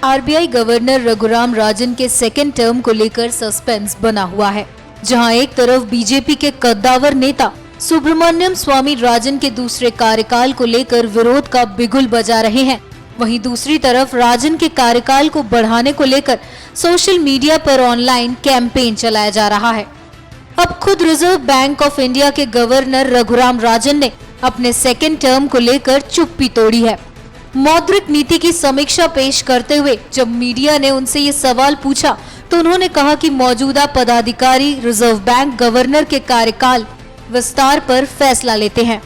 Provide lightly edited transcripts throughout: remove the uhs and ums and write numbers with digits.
RBI governor Raghuram Rajan के second term को लेकर सस्पेंस बना हुआ है, जहां एक तरफ बीजेपी के कद्दावर नेता सुब्रमण्यम स्वामी राजन के दूसरे कार्यकाल को लेकर विरोध का बिगुल बजा रहे हैं, वहीं दूसरी तरफ राजन के कार्यकाल को बढ़ाने को लेकर सोशल मीडिया पर ऑनलाइन कैंपेन चलाया जा रहा है। अब खुद रिजर्व बैंक ऑफ इंडिया के गवर्नर रघुराम राजन ने अपने सेकेंड टर्म को लेकर चुप्पी तोड़ी है। मौद्रिक नीति की समीक्षा पेश करते हुए जब मीडिया ने उनसे ये सवाल पूछा तो उन्होंने कहा कि मौजूदा पदाधिकारी रिजर्व बैंक गवर्नर के कार्यकाल विस्तार पर फैसला लेते हैं।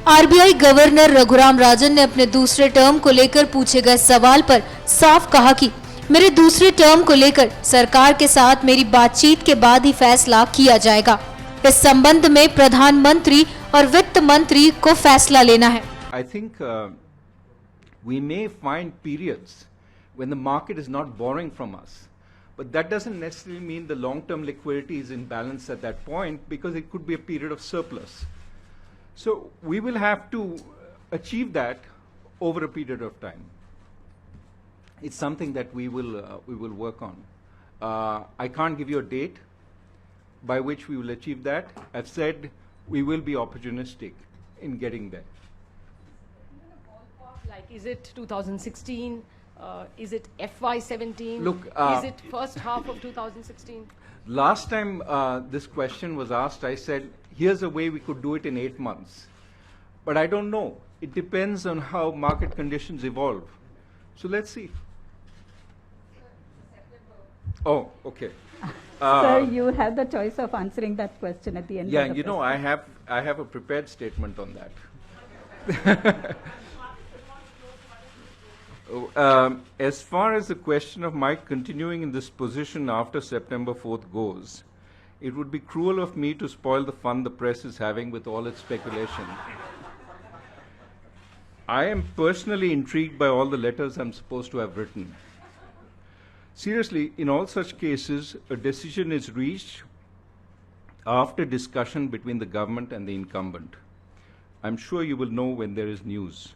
आरबीआई गवर्नर रघुराम राजन ने अपने दूसरे टर्म को लेकर पूछे गए सवाल पर साफ कहा कि मेरे दूसरे टर्म को लेकर सरकार के साथ मेरी बातचीत के बाद ही फैसला किया जाएगा। इस संबंध में प्रधानमंत्री और वित्त मंत्री को फैसला लेना है। I think we may find periods when the market is not borrowing from us, but that doesn't necessarily mean the long-term liquidity is in balance at that point, because it could be a period of surplus. So we will have to achieve that over a period of time. It's something that we will work on. I can't give you a date by which we will achieve that. I've said we will be opportunistic in getting there. Like, is it 2016? Is it FY17? Look, is it first half of 2016? Last time this question was asked, I said, here's a way we could do it in 8 months. But I don't know. It depends on how market conditions evolve. So let's see. Oh, okay. Sir, you have the choice of answering that question at the end. Yeah, of the you know, I have a prepared statement on that. As far as the question of my continuing in this position after September 4th goes, it would be cruel of me to spoil the fun the press is having with all its speculation. I am personally intrigued by all the letters I'm supposed to have written. Seriously, in all such cases, a decision is reached after discussion between the government and the incumbent. I'm sure you will know when there is news.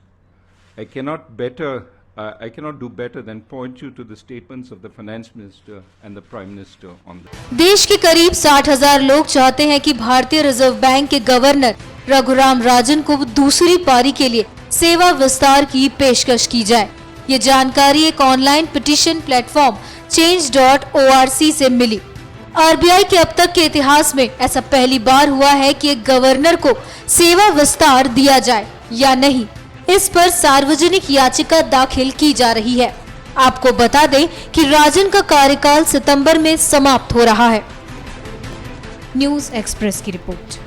I cannot do better than point you to the statements of the Finance Minister and the Prime Minister on this. देश के करीब 60,000 लोग चाहते हैं कि भारतीय reserve bank के governor Raghuram Rajan को दूसरी पारी के लिए सेवा विस्तार की पेशकश की जाए। ये जानकारी एक ऑनलाइन पिटीशन प्लेटफॉर्म change.org से मिली। आरबीआई के अब तक के इतिहास में ऐसा पहली बार हुआ है कि एक गवर्नर को सेवा विस्तार दिया जाए या नहीं, इस पर सार्वजनिक याचिका दाखिल की जा रही है। आपको बता दें कि राजन का कार्यकाल सितंबर में समाप्त हो रहा है। न्यूज़ एक्सप्रेस की रिपोर्ट।